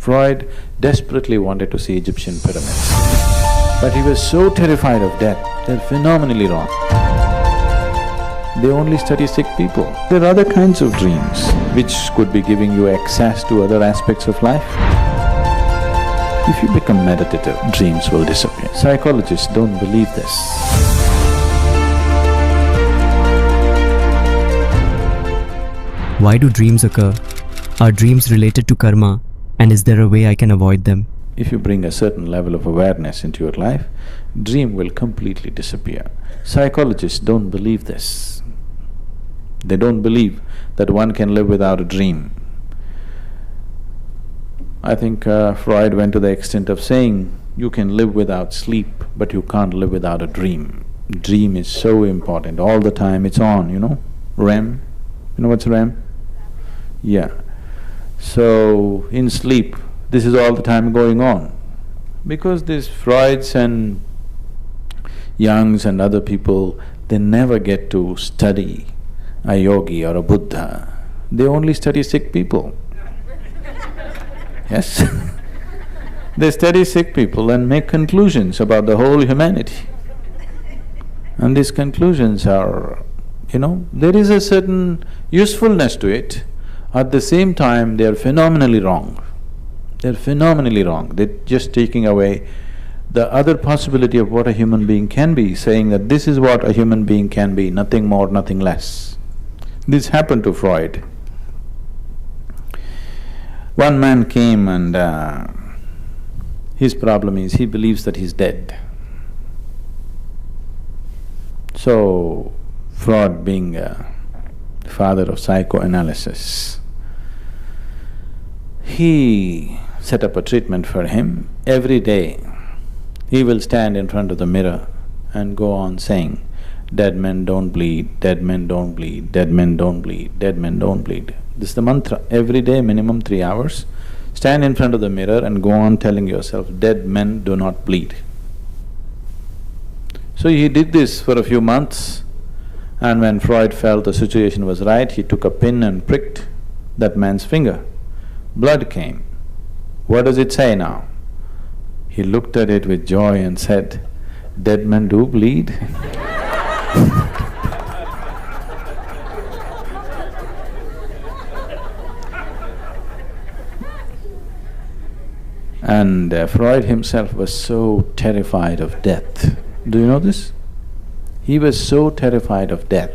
Freud desperately wanted to see Egyptian pyramids, but he was so terrified of death, they're phenomenally wrong. They only study sick people. There are other kinds of dreams which could be giving you access to other aspects of life. If you become meditative, dreams will disappear. Psychologists don't believe this. Why do dreams occur? Are dreams related to karma? And is there a way I can avoid them? If you bring a certain level of awareness into your life, dream will completely disappear. Psychologists don't believe this. They don't believe that one can live without a dream. I think Freud went to the extent of saying, you can live without sleep, but you can't live without a dream. Dream is so important, all the time it's on, REM. You know what's REM? Yeah. So, in sleep, this is all the time going on. Because these Freuds and Youngs and other people, they never get to study a yogi or a Buddha. They only study sick people. Yes? They study sick people and make conclusions about the whole humanity. And these conclusions are, there is a certain usefulness to it. At the same time, they are phenomenally wrong. They're phenomenally wrong. They're just taking away the other possibility of what a human being can be, saying that this is what a human being can be, nothing more, nothing less. This happened to Freud. One man came and his problem is he believes that he's dead. So, Freud being a father of psychoanalysis, he set up a treatment for him. Every day, he will stand in front of the mirror and go on saying, dead men don't bleed, dead men don't bleed, dead men don't bleed, dead men don't bleed. This is the mantra. Every day, minimum 3 hours, stand in front of the mirror and go on telling yourself, dead men do not bleed. So he did this for a few months, and when Freud felt the situation was right, he took a pin and pricked that man's finger. Blood came. What does it say now? He looked at it with joy and said, dead men do bleed. And Freud himself was so terrified of death. Do you know this? He was so terrified of death.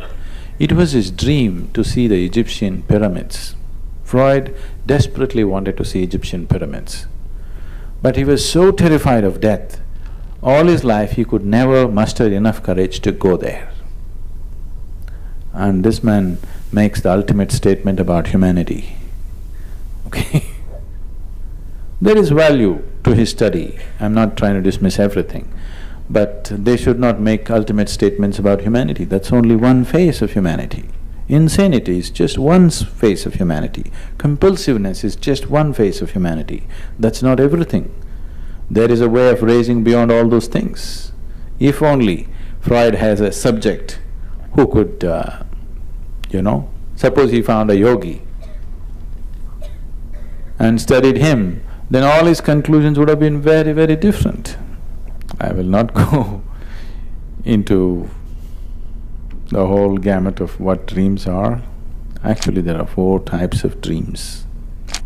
It was his dream to see the Egyptian pyramids. Freud desperately wanted to see Egyptian pyramids. But he was so terrified of death, all his life he could never muster enough courage to go there. And this man makes the ultimate statement about humanity, okay? There is value to his study. I'm not trying to dismiss everything, but they should not make ultimate statements about humanity. That's only one face of humanity. Insanity is just one face of humanity. Compulsiveness is just one face of humanity. That's not everything. There is a way of raising beyond all those things. If only Freud has a subject who could, suppose he found a yogi and studied him, then all his conclusions would have been very, very different. I will not go into the whole gamut of what dreams are. Actually, there are 4 types of dreams.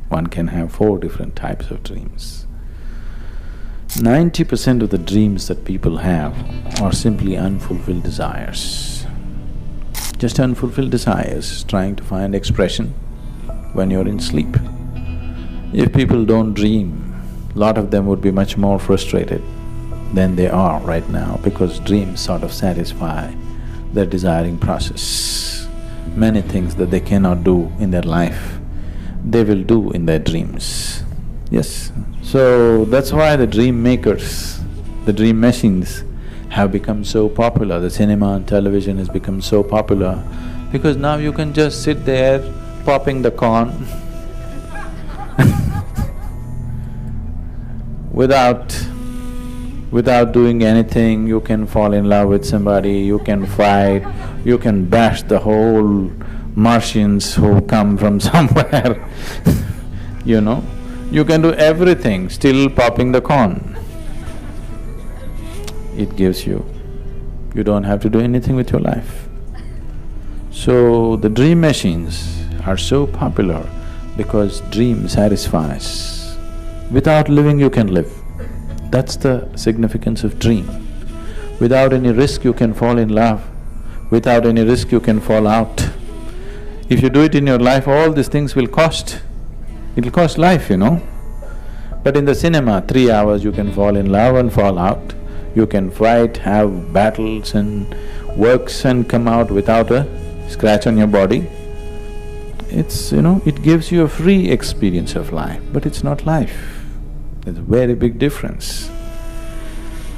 One can have 4 different types of dreams. 90% of the dreams that people have are simply unfulfilled desires. Just unfulfilled desires trying to find expression when you're in sleep. If people don't dream, a lot of them would be much more frustrated than they are right now, because dreams sort of satisfy their desiring process. Many things that they cannot do in their life, they will do in their dreams. Yes, so that's why the dream makers, the dream machines have become so popular. The cinema and television has become so popular because now you can just sit there popping the corn without doing anything. You can fall in love with somebody, you can fight, you can bash the whole Martians who come from somewhere You can do everything, still popping the corn. It gives you. You don't have to do anything with your life. So, the dream machines are so popular because dream satisfies. Without living, you can live. That's the significance of dream. Without any risk, you can fall in love. Without any risk, you can fall out. If you do it in your life, all these things will cost. It'll cost life, you know. But in the cinema, 3 hours you can fall in love and fall out. You can fight, have battles and works and come out without a scratch on your body. It's, it gives you a free experience of life, but it's not life. There's a very big difference.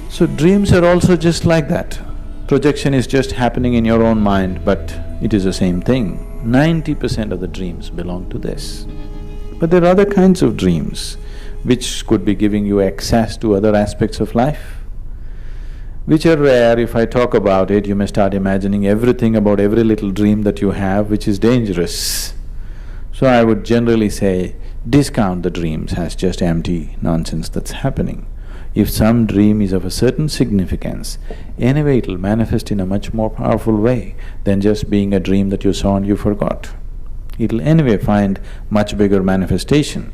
So dreams are also just like that. Projection is just happening in your own mind, but it is the same thing. 90% of the dreams belong to this. But there are other kinds of dreams which could be giving you access to other aspects of life, which are rare. If I talk about it, you may start imagining everything about every little dream that you have, which is dangerous. So I would generally say, discount the dreams as just empty nonsense that's happening. If some dream is of a certain significance, anyway it'll manifest in a much more powerful way than just being a dream that you saw and you forgot. It'll anyway find much bigger manifestation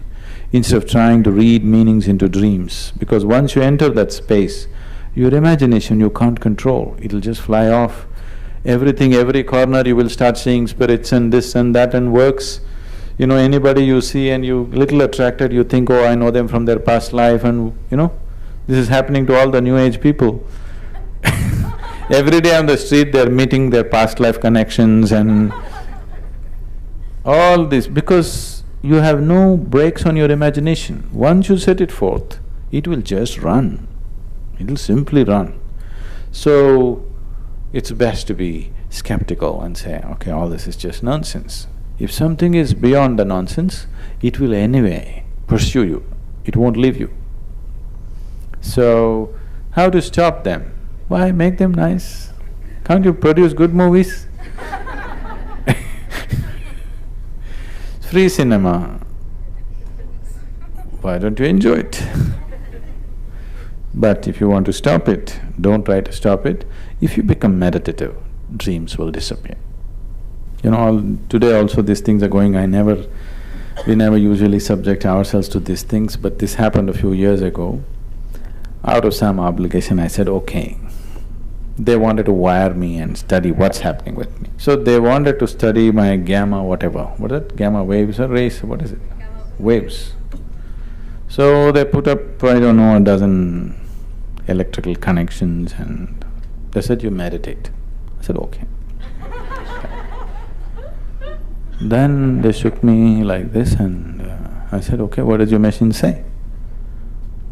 instead of trying to read meanings into dreams, because once you enter that space, your imagination you can't control, it'll just fly off. Everything, every corner you will start seeing spirits and this and that and works. Anybody you see and you little attracted, you think, oh, I know them from their past life and this is happening to all the new age people. Every day on the street they're meeting their past life connections and all this, because you have no brakes on your imagination. Once you set it forth, it will just run. It'll simply run. So, it's best to be skeptical and say, okay, all this is just nonsense. If something is beyond the nonsense, it will anyway pursue you, it won't leave you. So, how to stop them? Why, make them nice. Can't you produce good movies? Free cinema. Why don't you enjoy it? But if you want to stop it, don't try to stop it. If you become meditative, dreams will disappear. Today also these things are going, we never usually subject ourselves to these things, but this happened a few years ago. Out of some obligation, I said, okay. They wanted to wire me and study what's happening with me. So they wanted to study my gamma whatever. What is it? Gamma waves or rays? What is it? Waves. So they put up, I don't know, a dozen electrical connections and they said, you meditate. I said, okay. Then they shook me like this and I said, okay, what does your machine say?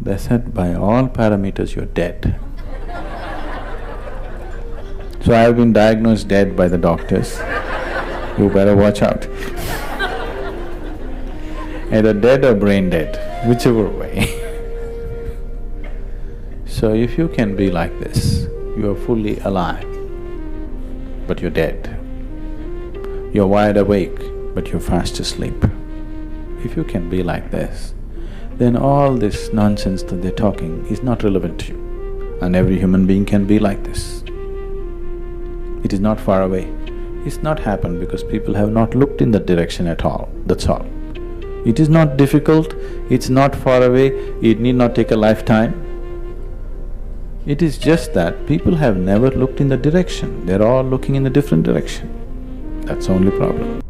They said, by all parameters you're dead. So I've been diagnosed dead by the doctors. You better watch out. Either dead or brain dead, whichever way. So if you can be like this, you are fully alive, but you're dead. You're wide awake, but you're fast asleep. If you can be like this, then all this nonsense that they're talking is not relevant to you. And every human being can be like this. It is not far away. It's not happened because people have not looked in that direction at all, that's all. It is not difficult, it's not far away, it need not take a lifetime. It is just that people have never looked in the direction, they're all looking in a different direction. That's the only problem.